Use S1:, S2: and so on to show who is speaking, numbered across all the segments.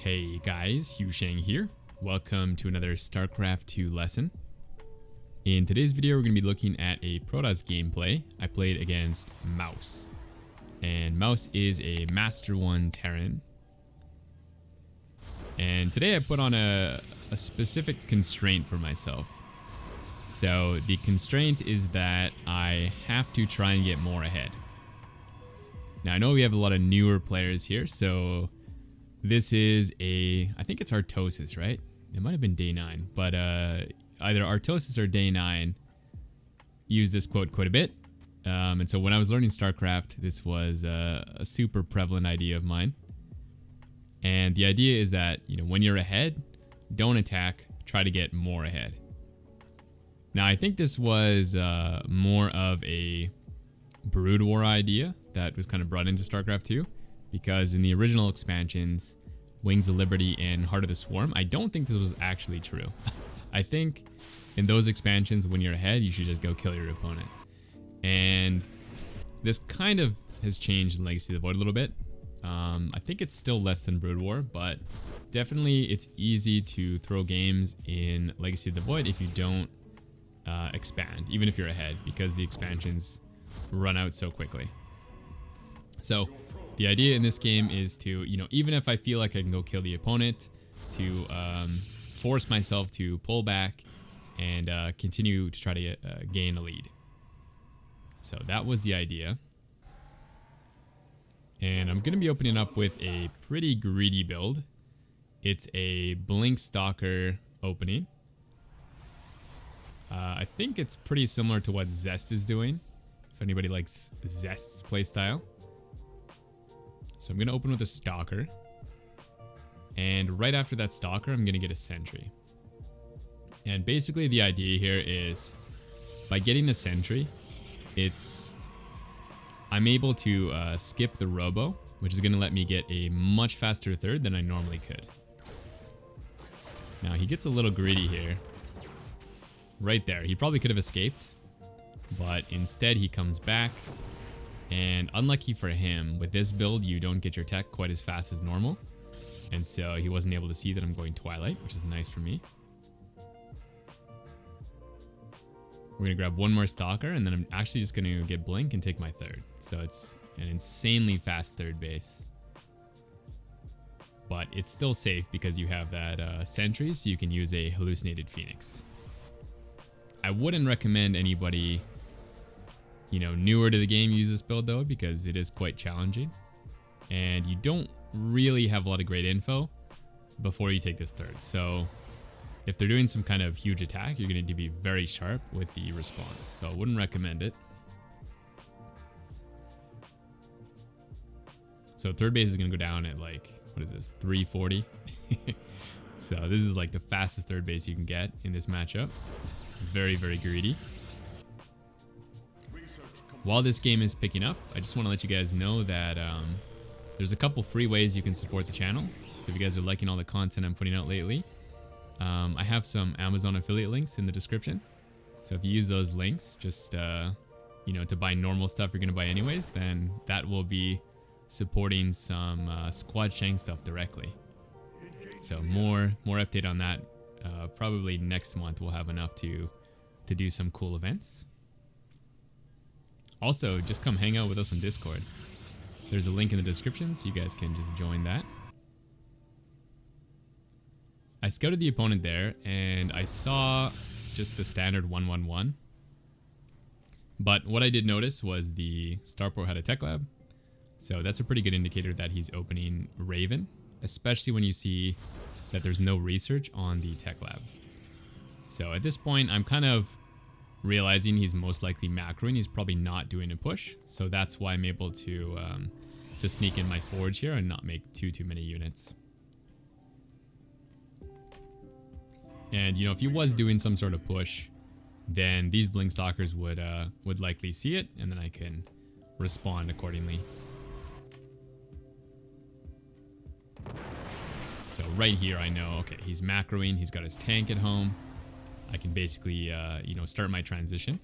S1: Hey guys, HuShang here. Welcome to another Starcraft 2 lesson. In today's video, we're going to be looking at a Protoss gameplay. I played against Mouse. And Mouse is a Master 1 Terran. And today I put on a specific constraint for myself. So the constraint is that I have to try and get more ahead. Now I know we have a lot of newer players here, so this is I think it's Artosis, right? It might have been day 9, but either Artosis or day 9 use this quote quite a bit. And so when I was learning StarCraft, this was a super prevalent idea of mine. And the idea is that, when you're ahead, don't attack, try to get more ahead. Now, I think this was more of a Brood War idea that was kind of brought into StarCraft 2, because in the original expansions, Wings of Liberty and Heart of the Swarm, I don't think this was actually true. I think in those expansions, when you're ahead, you should just go kill your opponent. And this kind of has changed in Legacy of the Void a little bit. I think it's still less than Brood War, but definitely it's easy to throw games in Legacy of the Void if you don't expand, even if you're ahead, because the expansions run out so quickly. So the idea in this game is to, even if I feel like I can go kill the opponent, to force myself to pull back and continue to try to gain a lead. So that was the idea. And I'm going to be opening up with a pretty greedy build. It's a Blink Stalker opening. I think it's pretty similar to what Zest is doing, if anybody likes Zest's playstyle. So I'm going to open with a Stalker. And right after that Stalker, I'm going to get a Sentry. And basically the idea here is, by getting a Sentry, I'm able to skip the Robo, which is going to let me get a much faster third than I normally could. Now he gets a little greedy here. Right there. He probably could have escaped, but instead he comes back. And unlucky for him, with this build, you don't get your tech quite as fast as normal. And so he wasn't able to see that I'm going Twilight, which is nice for me. We're going to grab one more Stalker, and then I'm actually just going to get Blink and take my third. So it's an insanely fast third base. But it's still safe because you have that Sentry, so you can use a Hallucinated Phoenix. I wouldn't recommend anybody, newer to the game use this build though, because it is quite challenging. And you don't really have a lot of great info before you take this third. So if they're doing some kind of huge attack, you're going to need to be very sharp with the response. So I wouldn't recommend it. So third base is going to go down at what is this, 340? So this is like the fastest third base you can get in this matchup. Very, very greedy. While this game is picking up, I just want to let you guys know that there's a couple free ways you can support the channel. So if you guys are liking all the content I'm putting out lately, I have some Amazon affiliate links in the description. So if you use those links, just to buy normal stuff you're going to buy anyways, then that will be supporting some Squad Shang stuff directly. So more update on that. Probably next month we'll have enough to do some cool events. Also, just come hang out with us on Discord. There's a link in the description, so you guys can just join that. I scouted the opponent there, and I saw just a standard 1-1-1. But what I did notice was the Starport had a tech lab. So that's a pretty good indicator that he's opening Raven, especially when you see that there's no research on the tech lab. So at this point, I'm kind of realizing he's most likely macroing. He's probably not doing a push. So that's why I'm able to just sneak in my forge here and not make too many units. And if he was doing some sort of push, then these Blink Stalkers would likely see it, and then I can respond accordingly. So right here, I know, okay, he's macroing, he's got his tank at home. I can basically, start my transition.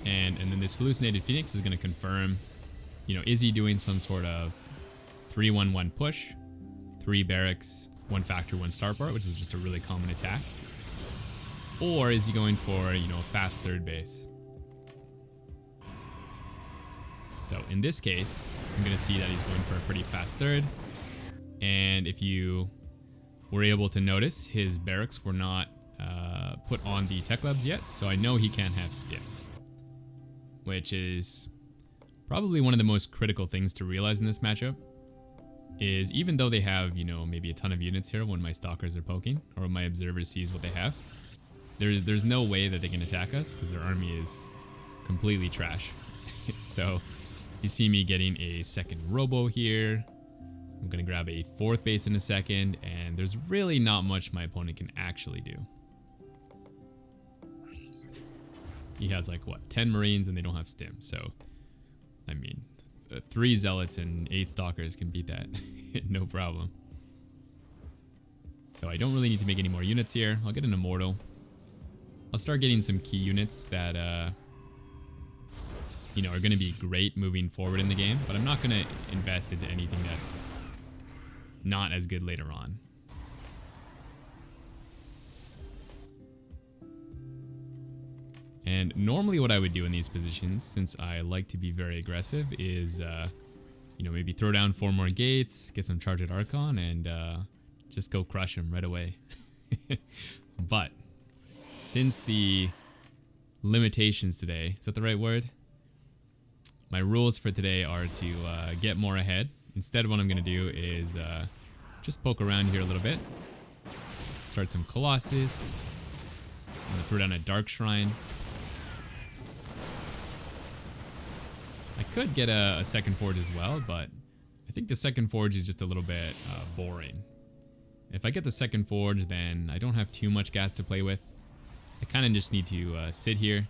S1: And then this Hallucinated Phoenix is going to confirm You know, is he doing some sort of 3-1-1 push, 3 barracks, 1 factory, 1 starport, which is just a really common attack? Or is he going for, you know, a fast third base? So in this case, I'm going to see that he's going for a pretty fast third. And if you were able to notice, his barracks were not put on the tech labs yet, so I know he can't have stim, which is probably one of the most critical things to realize in this matchup. Is even though they have, you know, maybe a ton of units here when my stalkers are poking, or when my observer sees what they have, there's no way that they can attack us because their army is completely trash. So you see me getting a second robo here. I'm gonna grab a 4th base in a second, and there's really not much my opponent can actually do. He has like, what, 10 Marines and they don't have stim, so I mean, 3 zealots and 8 stalkers can beat that. No problem. So I don't really need to make any more units here. I'll get an immortal. I'll start getting some key units that you know, are going to be great moving forward in the game, but I'm not going to invest into anything that's not as good later on. And normally what I would do in these positions, since I like to be very aggressive, is, you know, maybe throw down 4 more gates, get some charged Archon, and just go crush him right away. But since the limitations today, is that the right word? My rules for today are to get more ahead. Instead, what I'm going to do is just poke around here a little bit. Start some Colossus. I'm going to throw down a Dark Shrine. I could get a second forge as well, but I think the second forge is just a little bit boring. If I get the second forge, then I don't have too much gas to play with. I kind of just need to sit here.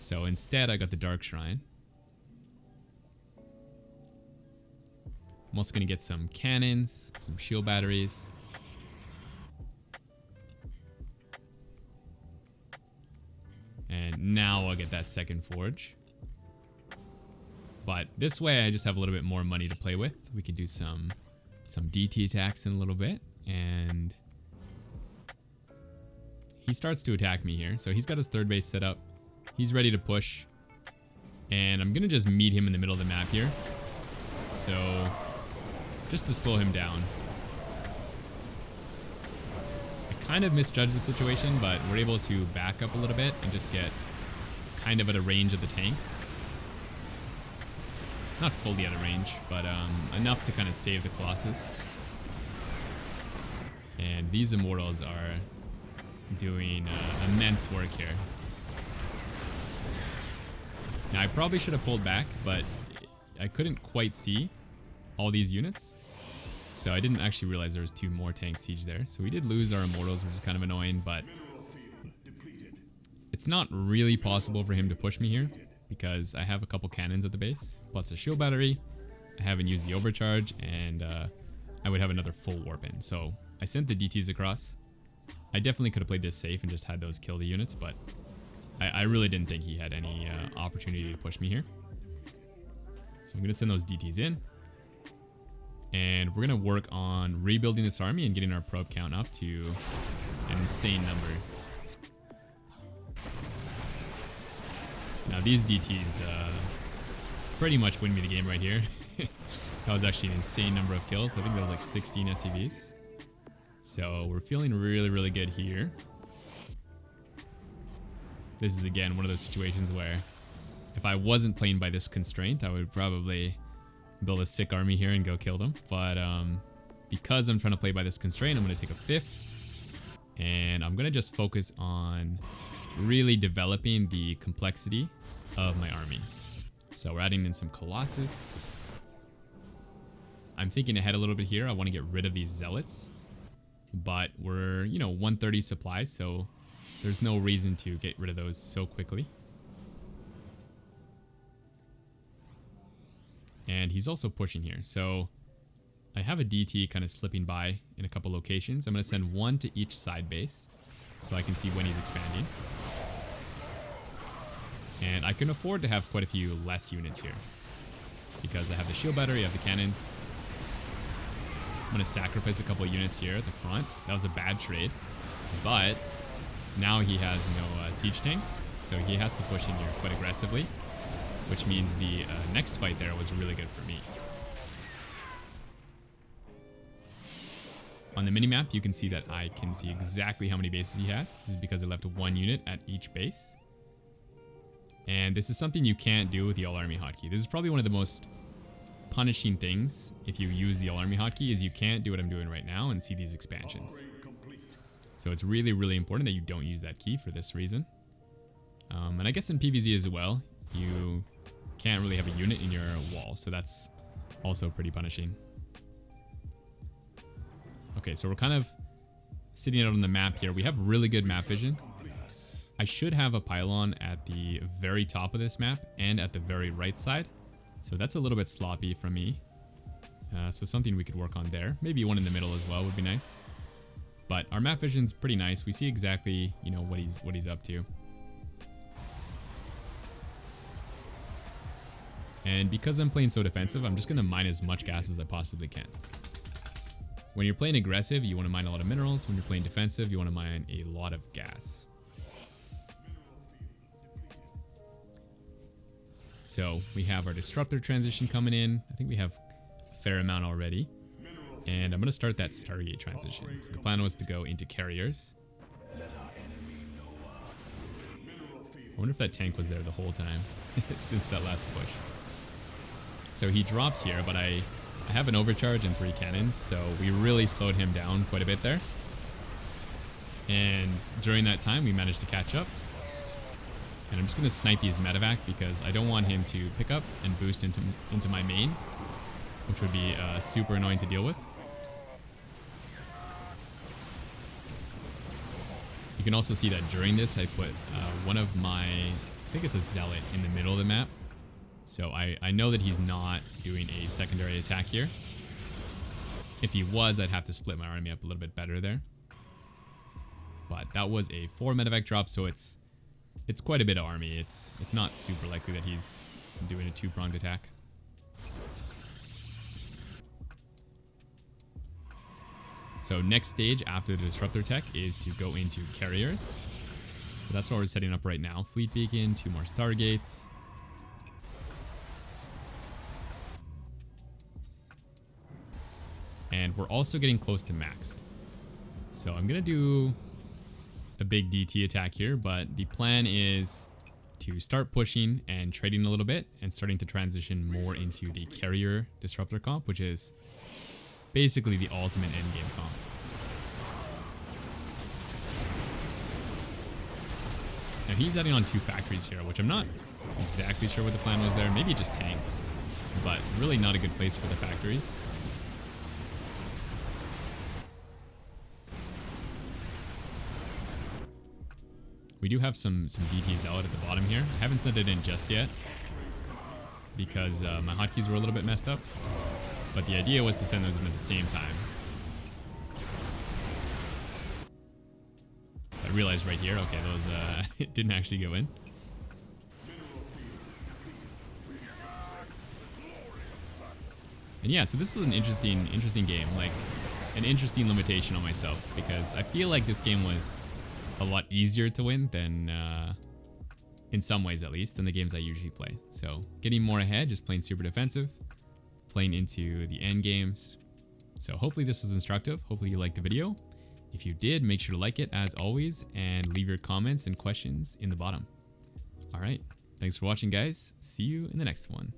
S1: So instead, I got the Dark Shrine. I'm also going to get some cannons, some shield batteries. And now I'll get that second forge. But this way I just have a little bit more money to play with. We can do some DT attacks in a little bit. And he starts to attack me here. So he's got his 3rd base set up. He's ready to push. And I'm going to just meet him in the middle of the map here. So just to slow him down. I kind of misjudged the situation, but we're able to back up a little bit and just get kind of at a range of the tanks. Not fully out of range, but enough to kind of save the Colossus. And these Immortals are doing immense work here. Now, I probably should have pulled back, but I couldn't quite see all these units. So I didn't actually realize there was 2 more tank siege there. So we did lose our Immortals, which is kind of annoying, but it's not really possible for him to push me here, because I have a couple cannons at the base, plus a shield battery. I haven't used the overcharge, and I would have another full warp in. So I sent the DTs across. I definitely could have played this safe and just had those kill the units, but I really didn't think he had any opportunity to push me here. So I'm going to send those DTs in. And we're going to work on rebuilding this army and getting our probe count up to an insane number. Now these DTs pretty much win me the game right here. That was actually an insane number of kills. I think that was like 16 SCVs. So we're feeling really, really good here. This is again one of those situations where if I wasn't playing by this constraint, I would probably build a sick army here and go kill them. But because I'm trying to play by this constraint, I'm going to take a 5th. And I'm going to just focus on really developing the complexity of my army. So we're adding in some Colossus. I'm thinking ahead a little bit here. I want to get rid of these Zealots. But we're, you know, 130 supplies, so there's no reason to get rid of those so quickly. And he's also pushing here. So I have a DT kind of slipping by in a couple locations. I'm going to send 1 to each side base so I can see when he's expanding. And I can afford to have quite a few less units here. because I have the shield battery, I have the cannons. I'm going to sacrifice a couple units here at the front. That was a bad trade, but now he has no siege tanks, so he has to push in here quite aggressively, which means the next fight there was really good for me. On the minimap, you can see that I can see exactly how many bases he has. This is because I left one unit at each base. And this is something you can't do with the All Army hotkey. This is probably one of the most punishing things if you use the All Army hotkey, is you can't do what I'm doing right now and see these expansions. So it's really, really important that you don't use that key for this reason. And I guess in PvZ as well, you can't really have a unit in your wall, so that's also pretty punishing. Okay, so we're kind of sitting out on the map here. We have really good map vision. I should have a pylon at the very top of this map and at the very right side. So that's a little bit sloppy from me. So something we could work on there. Maybe one in the middle as well would be nice. But our map vision's pretty nice. We see exactly, you know, what he's up to. And because I'm playing so defensive, I'm just going to mine as much gas as I possibly can. When you're playing aggressive, you want to mine a lot of minerals. When you're playing defensive, you want to mine a lot of gas. So we have our disruptor transition coming in. I think we have a fair amount already. And I'm going to start that Stargate transition. So the plan was to go into carriers. I wonder if that tank was there the whole time since that last push. So he drops here, but I have an overcharge and 3 cannons, so we really slowed him down quite a bit there. And during that time, we managed to catch up. And I'm just going to snipe these medevac because I don't want him to pick up and boost into my main, which would be super annoying to deal with. You can also see that during this, I put one of my, I think it's a zealot in the middle of the map. So I know that he's not doing a secondary attack here. If he was, I'd have to split my army up a little bit better there. But that was a 4 medevac drop, so it's quite a bit of army. It's not super likely that he's doing a 2-pronged attack. So next stage after the disruptor tech is to go into carriers. So that's what we're setting up right now. Fleet beacon, 2 more stargates. And we're also getting close to maxed. So I'm going to do a big DT attack here, but the plan is to start pushing and trading a little bit and starting to transition more into the carrier disruptor comp, which is basically the ultimate endgame comp. Now he's adding on 2 factories here, which I'm not exactly sure what the plan was there. Maybe just tanks, but really not a good place for the factories. We do have some DT Zealot at the bottom here. I haven't sent it in just yet because my hotkeys were a little bit messed up. But the idea was to send those in at the same time. So I realized right here, okay, those it didn't actually go in. And yeah, so this was an interesting game, like an interesting limitation on myself, because I feel like this game was a lot easier to win than, in some ways at least, than the games I usually play. So getting more ahead, just playing super defensive, playing into the end games. So hopefully this was instructive. Hopefully you liked the video. If you did, make sure to like it as always and leave your comments and questions in the bottom. All right. Thanks for watching, guys. See you in the next one.